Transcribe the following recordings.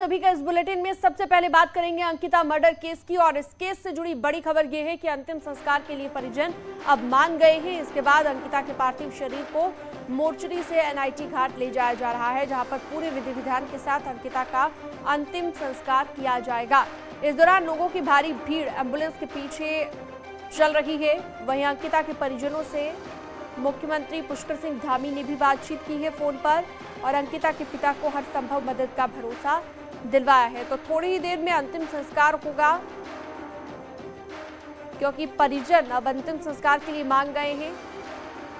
अभी का इस बुलेटिन में सबसे पहले बात करेंगे अंकिता मर्डर केस की, और इस केस से जुड़ी बड़ी खबर यह है कि अंतिम संस्कार के लिए परिजन अब मान गए हैं। इसके बाद अंकिता के पार्थिव शरीर को मोर्चरी से एनआईटी घाट ले जाया जा रहा है, जहां पर पूरे विधि विधान के साथ अंकिता का अंतिम संस्कार किया जाएगा। इस दौरान लोगों की भारी भीड़ एम्बुलेंस के पीछे चल रही है। वहीं अंकिता के परिजनों से मुख्यमंत्री पुष्कर सिंह धामी ने भी बातचीत की है फोन पर, और अंकिता के पिता को हर संभव मदद का भरोसा दिलवाया है। तो थोड़ी ही देर में अंतिम संस्कार होगा, क्योंकि परिजन अब अंतिम संस्कार के लिए मांग गए हैं।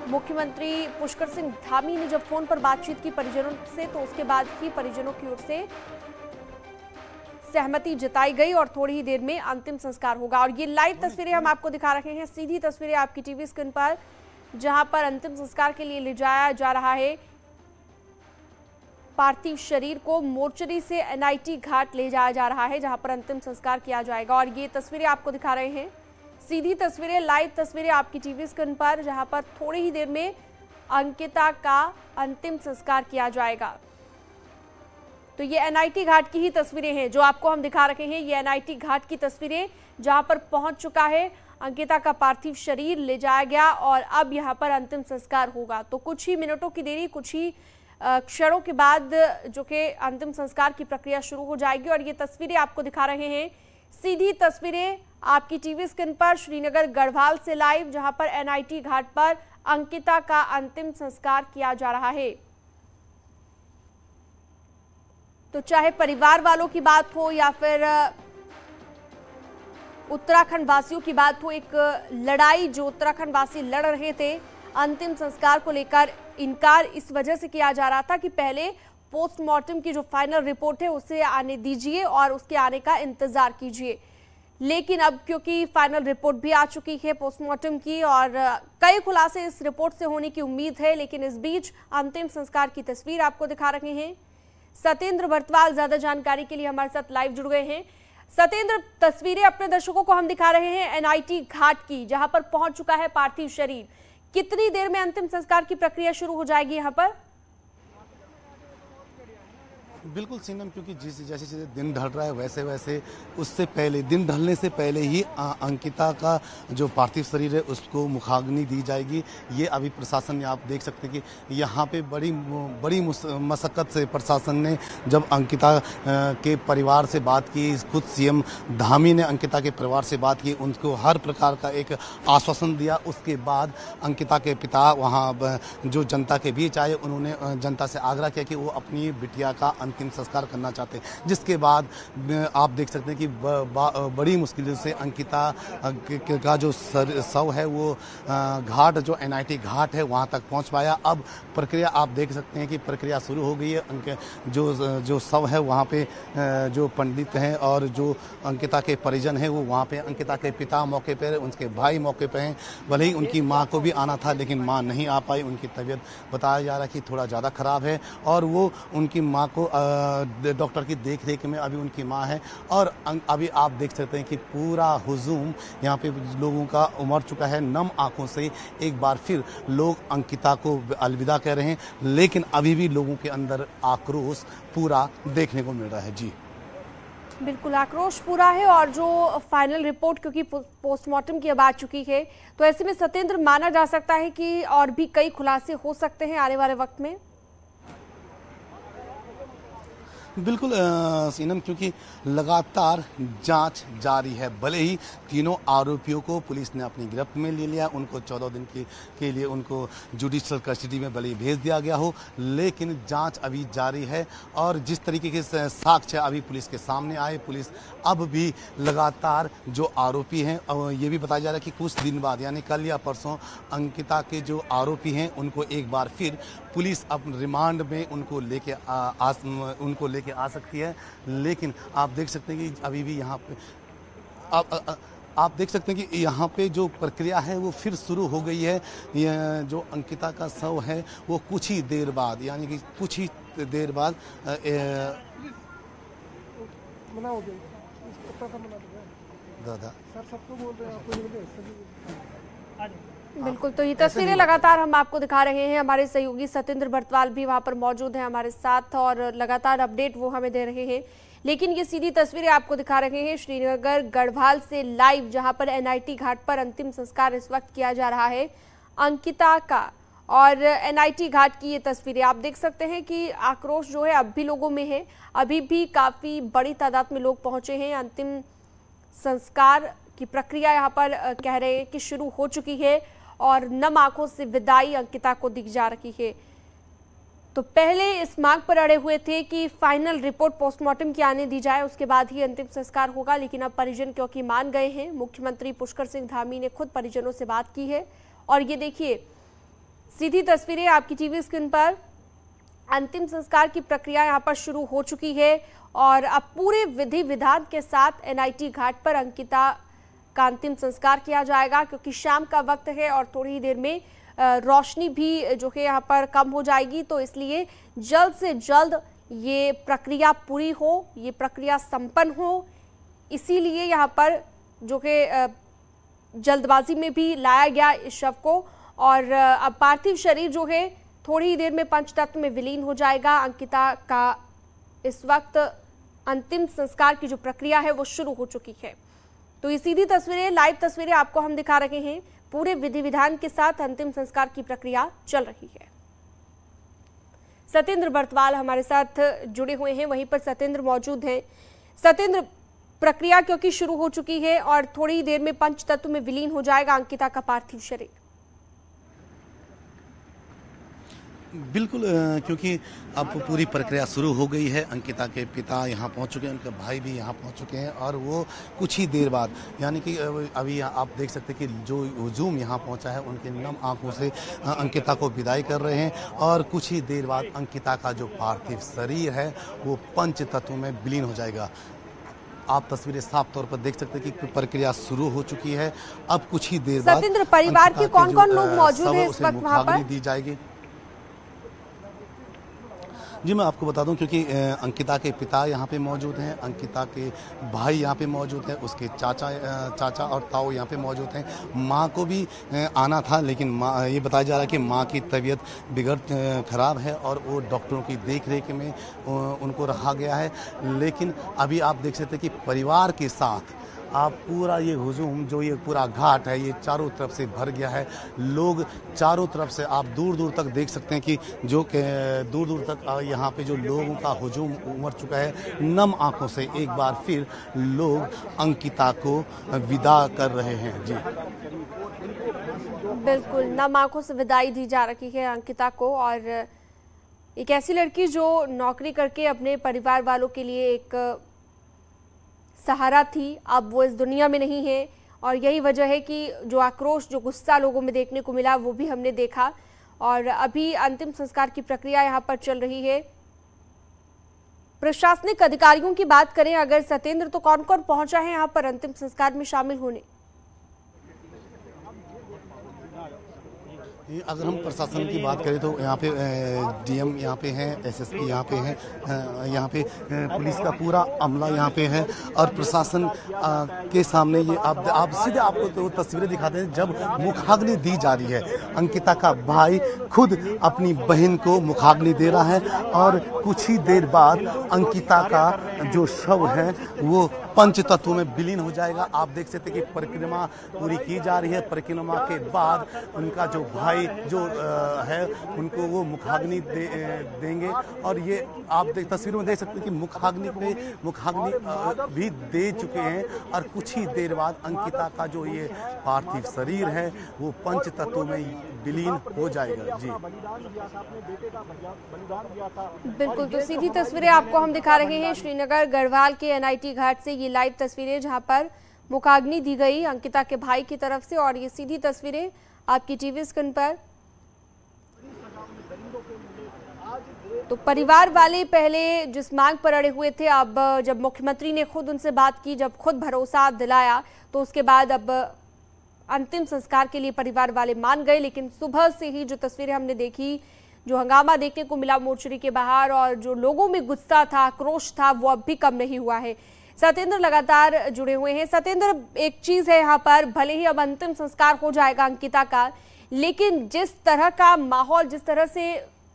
मुख्यमंत्री पुष्कर सिंह धामी ने जब फोन पर बातचीत की परिजनों से, तो उसके बाद ही परिजनों की ओर से सहमति जताई गई और थोड़ी ही देर में अंतिम संस्कार होगा। और ये लाइव तस्वीरें हम आपको दिखा रहे हैं, सीधी तस्वीरें आपकी टीवी स्क्रीन पर, जहां पर अंतिम संस्कार के लिए ले जाया जा रहा है। पार्थिव शरीर को मोर्चरी से एनआईटी घाट ले जाया जा रहा है, जहां पर अंतिम संस्कार किया जाएगा। और ये तस्वीरें आपको दिखा रहे हैं, सीधी तस्वीरें, लाइव तस्वीरें आपकी टीवी स्क्रीन पर, जहां पर थोड़ी ही देर में अंकिता का अंतिम संस्कार किया जाएगा। तो ये एनआईटी घाट की ही तस्वीरें हैं जो आपको हम दिखा रहे हैं। ये एनआईटी घाट की तस्वीरें, जहां पर पहुंच चुका है अंकिता का पार्थिव शरीर, ले जाया गया और अब यहां पर अंतिम संस्कार होगा। तो कुछ ही मिनटों की देरी, कुछ ही क्षणों के बाद जो कि अंतिम संस्कार की प्रक्रिया शुरू हो जाएगी। और ये तस्वीरें आपको दिखा रहे हैं, सीधी तस्वीरें आपकी टीवी स्क्रीन पर, श्रीनगर गढ़वाल से लाइव, जहां पर एनआईटी घाट पर अंकिता का अंतिम संस्कार किया जा रहा है। तो चाहे परिवार वालों की बात हो या फिर उत्तराखंड वासियों की बात हो, एक लड़ाई जो उत्तराखंड वासी लड़ रहे थे अंतिम संस्कार को लेकर, इनकार इस वजह से किया जा रहा था कि पहले पोस्टमार्टम की जो फाइनल रिपोर्ट है उसे आने दीजिए और उसके आने का इंतजार कीजिए। लेकिन अब क्योंकि फाइनल रिपोर्ट भी आ चुकी है पोस्टमार्टम की, और कई खुलासे इस रिपोर्ट से होने की उम्मीद है, लेकिन इस बीच अंतिम संस्कार की तस्वीर आपको दिखा रहे हैं। सत्येंद्र बर्तवाल ज्यादा जानकारी के लिए हमारे साथ लाइव जुड़ गए हैं। सत्येंद्र, तस्वीरें अपने दर्शकों को हम दिखा रहे हैं एनआईटी घाट की, जहां पर पहुंच चुका है पार्थिव शरीर। कितनी देर में अंतिम संस्कार की प्रक्रिया शुरू हो जाएगी यहां पर? बिल्कुल सीनम, क्योंकि जैसे जैसे दिन ढल रहा है वैसे वैसे उससे पहले, दिन ढलने से पहले ही अंकिता का जो पार्थिव शरीर है उसको मुखाग्नि दी जाएगी। ये अभी प्रशासन, आप देख सकते हैं कि यहाँ पे बड़ी मशक्कत से प्रशासन ने जब अंकिता के परिवार से बात की, खुद सीएम धामी ने अंकिता के परिवार से बात की, उनको हर प्रकार का एक आश्वासन दिया। उसके बाद अंकिता के पिता वहाँ जो जनता के बीच आए, उन्होंने जनता से आग्रह किया कि वो अपनी बिटिया का अंतिम संस्कार करना चाहते हैं। जिसके बाद आप देख सकते हैं कि बड़ी मुश्किल से अंकिता का जो शव है वो घाट, जो एनआईटी घाट है, वहां तक पहुंच पाया। अब प्रक्रिया आप देख सकते हैं कि प्रक्रिया शुरू हो गई है। जो शव है वहां पे जो पंडित हैं और जो अंकिता के परिजन हैं वो वहां पे, अंकिता के पिता मौके पर, उनके भाई मौके पर हैं। भले ही उनकी माँ को भी आना था लेकिन माँ नहीं आ पाई, उनकी तबीयत बताया जा रहा है कि थोड़ा ज़्यादा खराब है, और वो उनकी माँ को डॉक्टर की देखरेख में अभी उनकी माँ है। और अभी आप देख सकते हैं कि पूरा हुजूम यहाँ पे लोगों का उमड़ चुका है। नम आंखों से एक बार फिर लोग अंकिता को अलविदा कह रहे हैं, लेकिन अभी भी लोगों के अंदर आक्रोश पूरा देखने को मिल रहा है। जी बिल्कुल, आक्रोश पूरा है। और जो फाइनल रिपोर्ट क्योंकि पोस्टमार्टम की अब आ चुकी है, तो ऐसे में सत्येंद्र, माना जा सकता है कि और भी कई खुलासे हो सकते हैं आने वाले वक्त में। बिल्कुल सीनम, क्योंकि लगातार जांच जारी है। भले ही तीनों आरोपियों को पुलिस ने अपनी गिरफ्त में ले लिया, उनको 14 दिन के लिए उनको जुडिशियल कस्टडी में भले ही भेज दिया गया हो, लेकिन जांच अभी जारी है। और जिस तरीके के साक्ष्य अभी पुलिस के सामने आए, पुलिस अब भी लगातार जो आरोपी हैं, ये भी बताया जा रहा है कि कुछ दिन बाद यानी कल या परसों अंकिता के जो आरोपी हैं उनको एक बार फिर पुलिस अपने रिमांड में उनको लेके आ सकती है। लेकिन आप देख सकते हैं कि अभी भी यहाँ पे आप देख सकते हैं कि यहाँ पे जो प्रक्रिया है वो फिर शुरू हो गई है। जो अंकिता का शव है वो कुछ ही देर बाद, यानी कि कुछ ही देर बाद दादा सर सबको बोल रहे हैं, आपको बिल्कुल, तो ये तस्वीरें लगातार हम आपको दिखा रहे हैं। हमारे सहयोगी सतेंद्र बर्तवाल भी वहां पर मौजूद हैं हमारे साथ और लगातार अपडेट वो हमें दे रहे हैं। लेकिन ये सीधी तस्वीरें आपको दिखा रहे हैं श्रीनगर गढ़वाल से लाइव, जहां पर एनआईटी घाट पर अंतिम संस्कार इस वक्त किया जा रहा है अंकिता का। और एनआईटी घाट की ये तस्वीरें आप देख सकते हैं कि आक्रोश जो है अब भी लोगों में है। अभी भी काफी बड़ी तादाद में लोग पहुंचे हैं। अंतिम संस्कार की प्रक्रिया यहाँ पर कह रहे हैं कि शुरू हो चुकी है और नम आंखों से विदाई अंकिता को दी जा रही है। तो पहले इस मांग पर अड़े हुए थे कि फाइनल रिपोर्ट पोस्टमार्टम की आने दी जाए, उसके बाद ही अंतिम संस्कार होगा। लेकिन अब परिजन क्योंकि मान गए हैं, मुख्यमंत्री पुष्कर सिंह धामी ने खुद परिजनों से बात की है। और ये देखिए सीधी तस्वीरें आपकी टीवी स्क्रीन पर, अंतिम संस्कार की प्रक्रिया यहाँ पर शुरू हो चुकी है और अब पूरे विधि विधान के साथ एनआईटी घाट पर अंकिता का अंतिम संस्कार किया जाएगा, क्योंकि शाम का वक्त है और थोड़ी ही देर में रोशनी भी जो है यहाँ पर कम हो जाएगी। तो इसलिए जल्द से जल्द ये प्रक्रिया पूरी हो, ये प्रक्रिया संपन्न हो, इसीलिए यहाँ पर जो है जल्दबाजी में भी लाया गया इस शव को। और अब पार्थिव शरीर जो है थोड़ी ही देर में पंचतत्व में विलीन हो जाएगा। अंकिता का इस वक्त अंतिम संस्कार की जो प्रक्रिया है वो शुरू हो चुकी है। तो ये सीधी तस्वीरें, लाइव तस्वीरें आपको हम दिखा रहे हैं। पूरे विधि विधान के साथ अंतिम संस्कार की प्रक्रिया चल रही है। सतेंद्र बर्तवाल हमारे साथ जुड़े हुए हैं, वहीं पर सतेंद्र मौजूद हैं। सतेंद्र, प्रक्रिया क्योंकि शुरू हो चुकी है और थोड़ी ही देर में पंचतत्व में विलीन हो जाएगा अंकिता का पार्थिव शरीर। बिल्कुल, क्योंकि अब पूरी प्रक्रिया शुरू हो गई है। अंकिता के पिता यहाँ पहुँच चुके हैं, उनके भाई भी यहाँ पहुँच चुके हैं और वो कुछ ही देर बाद, यानी कि अभी आप देख सकते हैं कि जो हुजूम यहाँ पहुँचा है उनके नम आंखों से अंकिता को विदाई कर रहे हैं। और कुछ ही देर बाद अंकिता का जो पार्थिव शरीर है वो पंच तत्व में विलीन हो जाएगा। आप तस्वीरें साफ तौर पर देख सकते हैं कि प्रक्रिया शुरू हो चुकी है। अब कुछ ही देर बाद सतेंद्र, परिवार के कौन-कौन लोग मौजूद हैं इस वक्त वहाँ पर? दी जाएगी। जी, मैं आपको बता दूं, क्योंकि अंकिता के पिता यहाँ पे मौजूद हैं, अंकिता के भाई यहाँ पे मौजूद हैं, उसके चाचा और ताऊ यहाँ पे मौजूद हैं। माँ को भी आना था, लेकिन माँ, ये बताया जा रहा है कि माँ की तबीयत खराब है और वो डॉक्टरों की देखरेख में उनको रखा गया है। लेकिन अभी आप देख सकते हैं कि परिवार के साथ आप पूरा ये हुजूम, जो ये पूरा घाट है, ये चारों तरफ से भर गया है। लोग चारों तरफ से, आप दूर दूर तक देख सकते हैं कि जो दूर दूर तक यहाँ पे जो लोगों का हुजूम उमड़ चुका है। नम आंखों से एक बार फिर लोग अंकिता को विदा कर रहे हैं। जी बिल्कुल, नम आंखों से विदाई दी जा रही है अंकिता को। और एक ऐसी लड़की जो नौकरी करके अपने परिवार वालों के लिए एक सहारा थी, अब वो इस दुनिया में नहीं है। और यही वजह है कि जो आक्रोश, जो गुस्सा लोगों में देखने को मिला वो भी हमने देखा। और अभी अंतिम संस्कार की प्रक्रिया यहाँ पर चल रही है। प्रशासनिक अधिकारियों की बात करें अगर सतेंद्र, तो कौन कौन पहुंचा है यहाँ पर अंतिम संस्कार में शामिल होने? अगर हम प्रशासन की बात करें तो यहाँ पे डीएम यहाँ पे हैं, एसएसपी यहाँ पे हैं, यहाँ पे पुलिस का पूरा अमला यहाँ पे है। और प्रशासन के सामने ये आप सीधे आपको तो तस्वीरें दिखाते हैं जब मुखाग्नि दी जा रही है। अंकिता का भाई खुद अपनी बहन को मुखाग्नि दे रहा है और कुछ ही देर बाद अंकिता का जो शव है वो पंच तत्वों में विलीन हो जाएगा। आप देख सकते हैं कि परिक्रमा पूरी की जा रही है। परिक्रमा के बाद उनका जो भाई जो है उनको वो मुखाग्नि देंगे। और ये आप तस्वीरों में देख सकते हैं कि मुखाग्नि भी दे चुके हैं। और कुछ ही देर बाद अंकिता का जो ये पार्थिव शरीर है वो पंच तत्वों में विलीन हो जाएगा। जी बिल्कुल, तो सीधी तस्वीरें आपको हम दिखा रहे हैं श्रीनगर गढ़वाल के एनआईटी घाट से। ये लाइव तस्वीरें जहां पर मुखाग्नि दी गई अंकिता के भाई की तरफ से। और ये सीधी तस्वीरें आपकी टीवी स्क्रीन पर। तो परिवार वाले पहले जिस मांग पर अड़े हुए थे, अब जब मुख्यमंत्री ने खुद उनसे बात की, जब खुद भरोसा दिलाया, तो उसके बाद अब अंतिम संस्कार के लिए परिवार वाले मान गए। लेकिन सुबह से ही जो तस्वीरें हमने देखी, जो हंगामा देखने को मिला मोर्चरी के बाहर और जो लोगों में गुस्सा था, आक्रोश था, वो अब भी कम नहीं हुआ है। सत्येंद्र लगातार जुड़े हुए हैं। सत्येंद्र, एक चीज है यहाँ पर, भले ही अब अंतिम संस्कार हो जाएगा अंकिता का, लेकिन जिस तरह का माहौल, जिस तरह से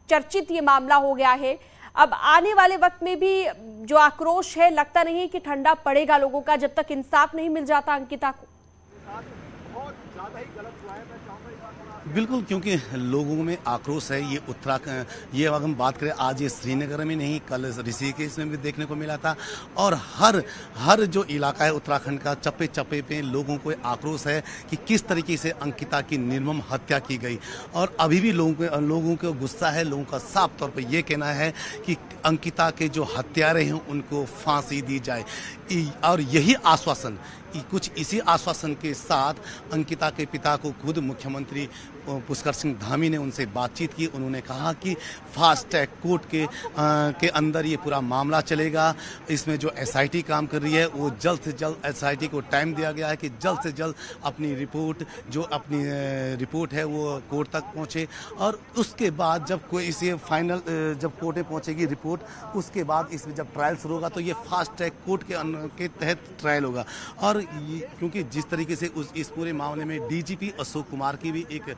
चर्चित ये मामला हो गया है, अब आने वाले वक्त में भी जो आक्रोश है, लगता नहीं है कि ठंडा पड़ेगा लोगों का जब तक इंसाफ नहीं मिल जाता अंकिता को। बिल्कुल, क्योंकि लोगों में आक्रोश है। ये उत्तराखंड, ये अगर हम बात करें, आज ये श्रीनगर में नहीं, कल ऋषिकेश में भी देखने को मिला था। और हर जो इलाका है उत्तराखंड का, चप्पे चप्पे पे लोगों को आक्रोश है कि किस तरीके से अंकिता की निर्मम हत्या की गई। और अभी भी लोगों को गुस्सा है। लोगों का साफ तौर पर यह कहना है कि अंकिता के जो हत्यारे हैं उनको फांसी दी जाए। और यही आश्वासन, कुछ इसी आश्वासन के साथ अंकिता के पिता को खुद मुख्यमंत्री पुष्कर सिंह धामी ने उनसे बातचीत की। उन्होंने कहा कि फास्ट ट्रैक कोर्ट के अंदर ये पूरा मामला चलेगा। इसमें जो एसआईटी काम कर रही है, वो जल्द से जल्द, एसआईटी को टाइम दिया गया है कि जल्द से जल्द अपनी रिपोर्ट है वो कोर्ट तक पहुंचे। और उसके बाद जब कोई इसे फाइनल, जब कोर्ट में पहुंचेगी रिपोर्ट, उसके बाद इसमें जब ट्रायल शुरू होगा तो ये फास्ट ट्रैक कोर्ट के तहत ट्रायल होगा। और क्योंकि जिस तरीके से इस पूरे मामले में डीजीपी अशोक कुमार की भी एक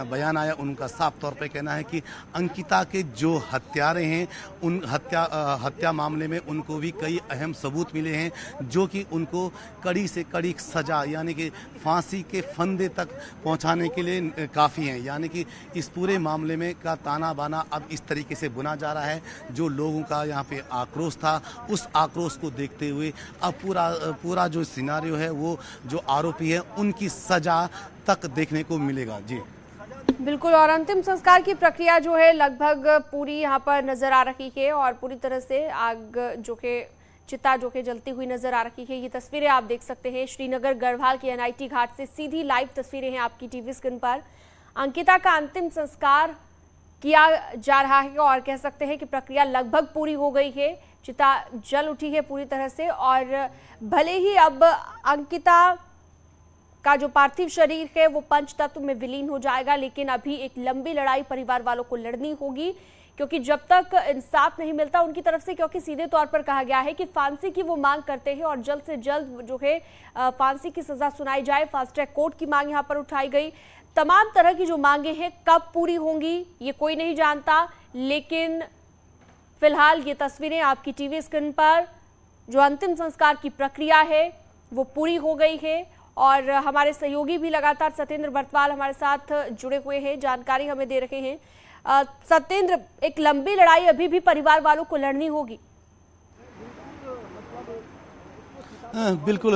बयान आया, उनका साफ तौर पे कहना है कि अंकिता के जो हत्यारे हैं, उन हत्या मामले में उनको भी कई अहम सबूत मिले हैं जो कि उनको कड़ी से कड़ी सजा, यानी कि फांसी के फंदे तक पहुंचाने के लिए काफ़ी हैं। यानी कि इस पूरे मामले में का ताना बाना अब इस तरीके से बुना जा रहा है। जो लोगों का यहाँ पे आक्रोश था, उस आक्रोश को देखते हुए अब पूरा जो सिनारियो है, वो जो आरोपी है उनकी सजा तक देखने को मिलेगा। जी बिल्कुल। और अंतिम संस्कार की प्रक्रिया जो है लगभग पूरी यहाँ पर नजर आ रही है और पूरी तरह से आग जो के चिता जो के जलती हुई नजर आ रही है। ये तस्वीरें आप देख सकते हैं श्रीनगर गढ़वाल की एनआईटी घाट से, सीधी लाइव तस्वीरें हैं आपकी टीवी स्क्रीन पर। अंकिता का अंतिम संस्कार किया जा रहा है और कह सकते हैं कि प्रक्रिया लगभग पूरी हो गई है। चिता जल उठी है पूरी तरह से और भले ही अब अंकिता का जो पार्थिव शरीर है वो पंच तत्व में विलीन हो जाएगा, लेकिन अभी एक लंबी लड़ाई परिवार वालों को लड़नी होगी, क्योंकि जब तक इंसाफ नहीं मिलता उनकी तरफ से, क्योंकि सीधे तौर पर कहा गया है कि फांसी की वो मांग करते हैं और जल्द से जल्द जो है फांसी की सजा सुनाई जाए। फास्ट ट्रैक कोर्ट की मांग यहाँ पर उठाई गई। तमाम तरह की जो मांगे हैं कब पूरी होंगी ये कोई नहीं जानता, लेकिन फिलहाल ये तस्वीरें आपकी टीवी स्क्रीन पर, जो अंतिम संस्कार की प्रक्रिया है वो पूरी हो गई है। और हमारे सहयोगी भी लगातार सत्येंद्र बर्तवाल हमारे साथ जुड़े हुए हैं, जानकारी हमें दे रहे हैं। सत्येंद्र, एक लंबी लड़ाई अभी भी परिवार वालों को लड़नी होगी। बिल्कुल,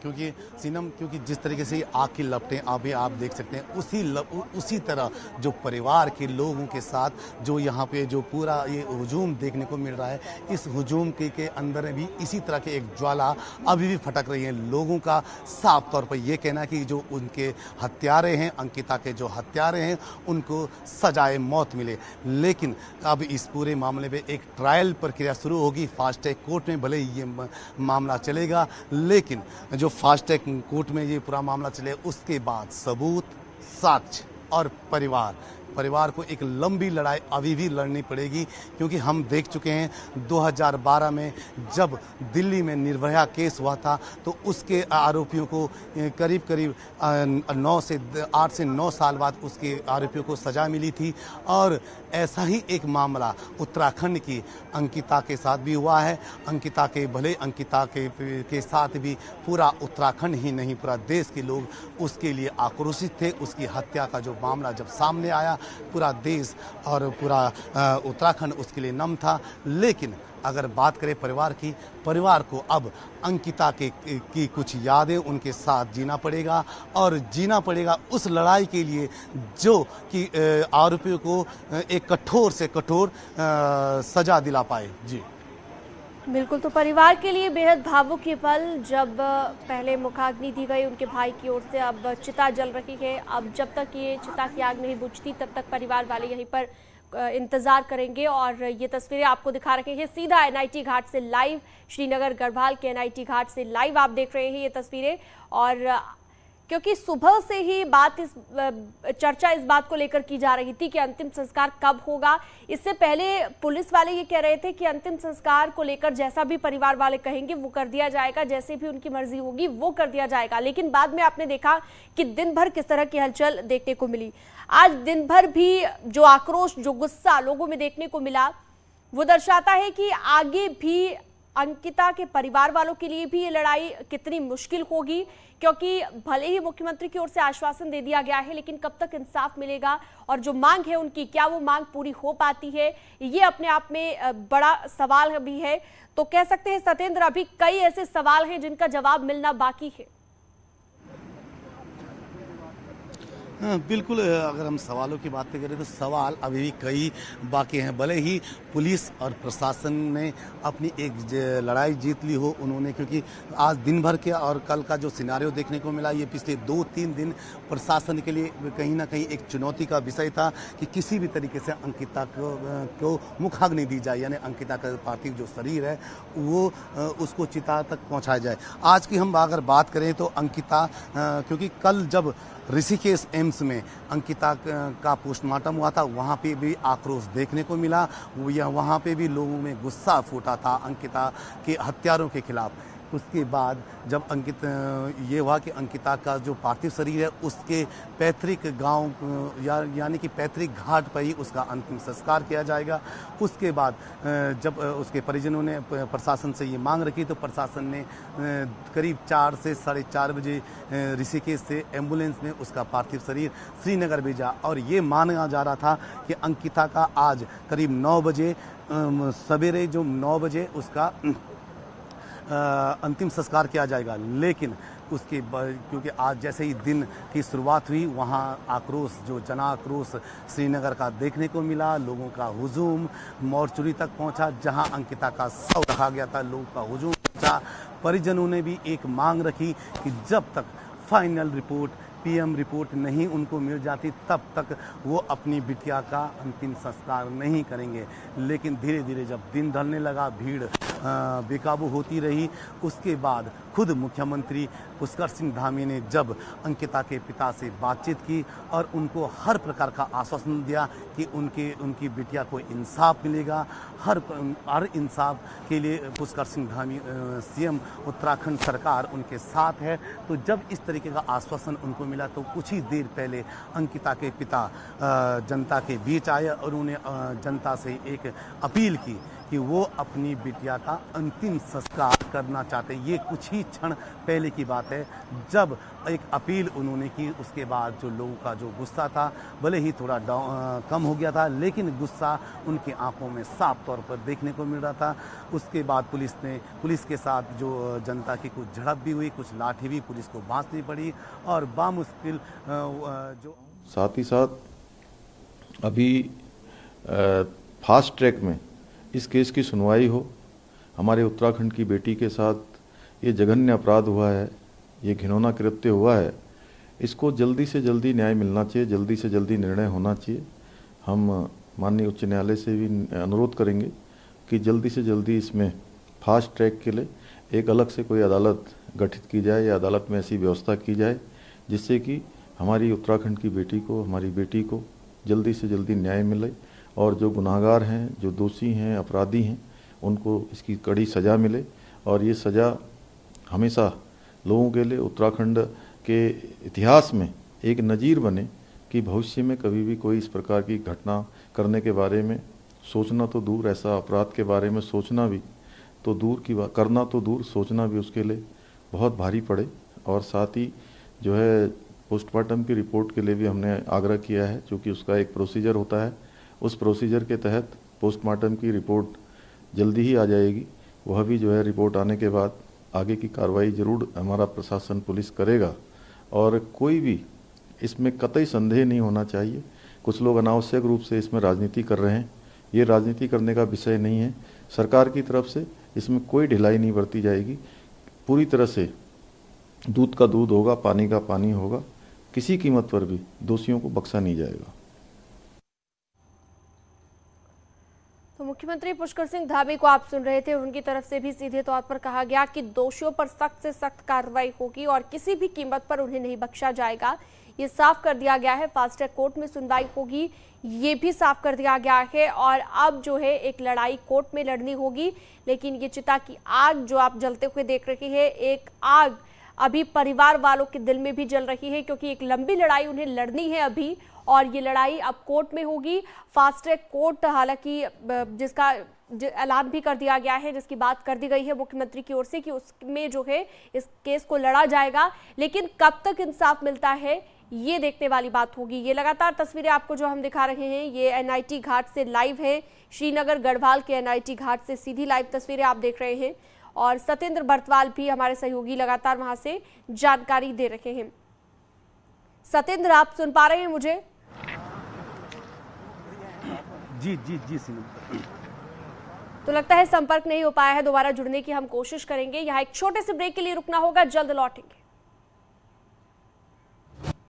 क्योंकि सीनम, क्योंकि जिस तरीके से आग की लपटें अभी आप देख सकते हैं, उसी तरह जो परिवार के लोगों के साथ जो यहाँ पे जो पूरा ये हुजूम देखने को मिल रहा है, इस हुजूम के अंदर भी इसी तरह की एक ज्वाला अभी भी फटक रही है। लोगों का साफ तौर पर यह कहना है कि जो उनके हत्यारे हैं, अंकिता के जो हत्यारे हैं, उनको सजाए मौत मिले। लेकिन अब इस पूरे मामले में एक ट्रायल प्रक्रिया शुरू होगी फास्ट ट्रैक कोर्ट में। भले ही ये मामला चलेगा, लेकिन जो फास्ट ट्रैक कोर्ट में ये पूरा मामला चले, उसके बाद सबूत, साक्ष्य और परिवार को एक लंबी लड़ाई अभी भी लड़नी पड़ेगी। क्योंकि हम देख चुके हैं 2012 में जब दिल्ली में निर्भया केस हुआ था, तो उसके आरोपियों को करीब 8 से 9 साल बाद उसके आरोपियों को सजा मिली थी। और ऐसा ही एक मामला उत्तराखंड की अंकिता के साथ भी हुआ है। अंकिता के साथ भी पूरा उत्तराखंड ही नहीं, पूरा देश के लोग उसके लिए आक्रोशित थे। उसकी हत्या का जो मामला जब सामने आया, पूरा देश और पूरा उत्तराखंड उसके लिए नम था। लेकिन अगर बात करें परिवार को अब अंकिता की कुछ यादें उनके साथ जीना पड़ेगा, और जीना पड़ेगा उस लड़ाई के लिए जो कि आरोपियों को एक कठोर से कठोर सजा दिला पाए। जी बिल्कुल। तो परिवार के लिए बेहद भावुक ये पल, जब पहले मुखाग्नि दी गई उनके भाई की ओर से, अब चिता जल रही है। अब जब तक ये चिता की आग नहीं बुझती तब तक परिवार वाले यहीं पर इंतजार करेंगे। और ये तस्वीरें आपको दिखा रहे हैं सीधा एनआईटी घाट से लाइव, श्रीनगर गढ़वाल के एनआईटी घाट से लाइव आप देख रहे हैं ये तस्वीरें। और क्योंकि सुबह से ही चर्चा इस बात को लेकर की जा रही थी कि अंतिम संस्कार कब होगा। इससे पहले पुलिस वाले ये कह रहे थे कि अंतिम संस्कार को लेकर जैसा भी परिवार वाले कहेंगे वो कर दिया जाएगा, जैसे भी उनकी मर्जी होगी वो कर दिया जाएगा। लेकिन बाद में आपने देखा कि दिन भर किस तरह की हलचल देखने को मिली। आज दिन भर भी जो आक्रोश, जो गुस्सा लोगों में देखने को मिला वो दर्शाता है कि आगे भी अंकिता के परिवार वालों के लिए भी ये लड़ाई कितनी मुश्किल होगी, क्योंकि भले ही मुख्यमंत्री की ओर से आश्वासन दे दिया गया है, लेकिन कब तक इंसाफ मिलेगा और जो मांग है उनकी, क्या वो मांग पूरी हो पाती है, ये अपने आप में बड़ा सवाल भी है। तो कह सकते हैं सत्येंद्र, अभी कई ऐसे सवाल हैं जिनका जवाब मिलना बाकी है। बिल्कुल, अगर हम सवालों की बात करें तो सवाल अभी भी कई बाकी हैं। भले ही पुलिस और प्रशासन ने अपनी एक लड़ाई जीत ली हो उन्होंने, क्योंकि आज दिन भर के और कल का जो सिनारियो देखने को मिला, ये पिछले 2-3 दिन प्रशासन के लिए कहीं ना कहीं एक चुनौती का विषय था कि किसी भी तरीके से अंकिता को मुखाग्नि दी जाए, यानी अंकिता का पार्थिव जो शरीर है वो उसको चिता तक पहुँचाया जाए। आज की हम अगर बात करें तो अंकिता, क्योंकि कल जब ऋषिकेश एम्स में अंकिता का पोस्टमार्टम हुआ था, वहाँ पे भी आक्रोश देखने को मिला। वहाँ पे भी लोगों में गुस्सा फूटा था अंकिता के हत्यारों के खिलाफ। उसके बाद जब ये हुआ कि अंकिता का जो पार्थिव शरीर है उसके पैतृक गांव यानी कि पैतृक घाट पर ही उसका अंतिम संस्कार किया जाएगा। उसके बाद जब उसके परिजनों ने प्रशासन से ये मांग रखी तो प्रशासन ने करीब 4 से 4:30 बजे ऋषिकेश से एम्बुलेंस में उसका पार्थिव शरीर श्रीनगर भेजा। और ये माना जा रहा था कि अंकिता का आज करीब 9 बजे सवेरे जो 9 बजे उसका अंतिम संस्कार किया जाएगा। लेकिन उसके क्योंकि आज जैसे ही दिन की शुरुआत हुई, वहाँ आक्रोश, जो जन आक्रोश श्रीनगर का देखने को मिला। लोगों का हुजूम मोर्चरी तक पहुँचा जहाँ अंकिता का शव रखा गया था, लोगों का हुजूम पहुँचा। परिजनों ने भी एक मांग रखी कि जब तक फाइनल रिपोर्ट, पीएम रिपोर्ट नहीं उनको मिल जाती तब तक वो अपनी बिटिया का अंतिम संस्कार नहीं करेंगे। लेकिन धीरे धीरे जब दिन ढलने लगा, भीड़ बेकाबू होती रही। उसके बाद खुद मुख्यमंत्री पुष्कर सिंह धामी ने जब अंकिता के पिता से बातचीत की और उनको हर प्रकार का आश्वासन दिया कि उनकी बिटिया को इंसाफ मिलेगा, हर इंसाफ के लिए पुष्कर सिंह धामी सीएम उत्तराखंड सरकार उनके साथ है। तो जब इस तरीके का आश्वासन उनको मिला तो कुछ ही देर पहले अंकिता के पिता जनता के बीच आए और उन्होंने जनता से एक अपील की कि वो अपनी बिटिया का अंतिम संस्कार करना चाहते। ये कुछ ही क्षण पहले की बात है जब एक अपील उन्होंने की। उसके बाद जो लोगों का जो गुस्सा था भले ही थोड़ा कम हो गया था, लेकिन गुस्सा उनकी आंखों में साफ तौर पर देखने को मिल रहा था। उसके बाद पुलिस के साथ जो जनता की कुछ झड़प भी हुई, कुछ लाठी भी पुलिस को बांधनी पड़ी और बामुश्किल जो साथ ही साथ अभी फास्ट ट्रैक में इस केस की सुनवाई हो। हमारे उत्तराखंड की बेटी के साथ ये जघन्य अपराध हुआ है, ये घिनौना कृत्य हुआ है, इसको जल्दी से जल्दी न्याय मिलना चाहिए, जल्दी से जल्दी निर्णय होना चाहिए। हम माननीय उच्च न्यायालय से भी अनुरोध करेंगे कि जल्दी से जल्दी इसमें फास्ट ट्रैक के लिए एक अलग से कोई अदालत गठित की जाए या अदालत में ऐसी व्यवस्था की जाए जिससे कि हमारी उत्तराखंड की बेटी को, हमारी बेटी को जल्दी से जल्दी न्याय मिले और जो गुनाहगार हैं, जो दोषी हैं, अपराधी हैं, उनको इसकी कड़ी सज़ा मिले और ये सज़ा हमेशा लोगों के लिए उत्तराखंड के इतिहास में एक नज़ीर बने कि भविष्य में कभी भी कोई इस प्रकार की घटना करने के बारे में सोचना तो दूर, ऐसा अपराध के बारे में सोचना भी तो दूर की बात, करना तो दूर, सोचना भी उसके लिए बहुत भारी पड़े। और साथ ही जो है पोस्टमार्टम की रिपोर्ट के लिए भी हमने आग्रह किया है, क्योंकि उसका एक प्रोसीजर होता है। उस प्रोसीजर के तहत पोस्टमार्टम की रिपोर्ट जल्दी ही आ जाएगी। वह भी जो है रिपोर्ट आने के बाद आगे की कार्रवाई जरूर हमारा प्रशासन, पुलिस करेगा और कोई भी इसमें कतई संदेह नहीं होना चाहिए। कुछ लोग अनावश्यक रूप से इसमें राजनीति कर रहे हैं, ये राजनीति करने का विषय नहीं है। सरकार की तरफ से इसमें कोई ढिलाई नहीं बरती जाएगी, पूरी तरह से दूध का दूध होगा, पानी का पानी होगा, किसी कीमत पर भी दोषियों को बख्शा नहीं जाएगा। तो मुख्यमंत्री पुष्कर सिंह धामी को आप सुन रहे थे। उनकी तरफ से भी सीधे तौर पर कहा गया कि दोषियों पर सख्त से सख्त कार्रवाई होगी और किसी भी कीमत पर उन्हें नहीं बख्शा जाएगा। ये साफ कर दिया गया है। फास्ट ट्रैक कोर्ट में सुनवाई होगी, ये भी साफ कर दिया गया है। और अब जो है एक लड़ाई कोर्ट में लड़नी होगी। लेकिन ये चिता की आग जो आप जलते हुए देख रहे हैं, एक आग अभी परिवार वालों के दिल में भी जल रही है, क्योंकि एक लंबी लड़ाई उन्हें लड़नी है अभी, और ये लड़ाई अब कोर्ट में होगी। फास्ट ट्रैक कोर्ट हालांकि जिसका ऐलान भी कर दिया गया है, जिसकी बात कर दी गई है मुख्यमंत्री की ओर से कि उसमें जो है इस केस को लड़ा जाएगा। लेकिन कब तक इंसाफ मिलता है ये देखने वाली बात होगी। ये लगातार तस्वीरें आपको जो हम दिखा रहे हैं ये एनआईटी घाट से लाइव है। श्रीनगर गढ़वाल के एनआईटी घाट से सीधी लाइव तस्वीरें आप देख रहे हैं और सत्येंद्र बर्तवाल भी हमारे सहयोगी लगातार वहां से जानकारी दे रहे हैं। सत्येंद्र, आप सुन पा रहे हैं मुझे? जी जी जी सिंह। तो लगता है संपर्क नहीं हो पाया है। दोबारा जुड़ने की हम कोशिश करेंगे। यहाँ एक छोटे से ब्रेक के लिए रुकना होगा, जल्द लौटेंगे।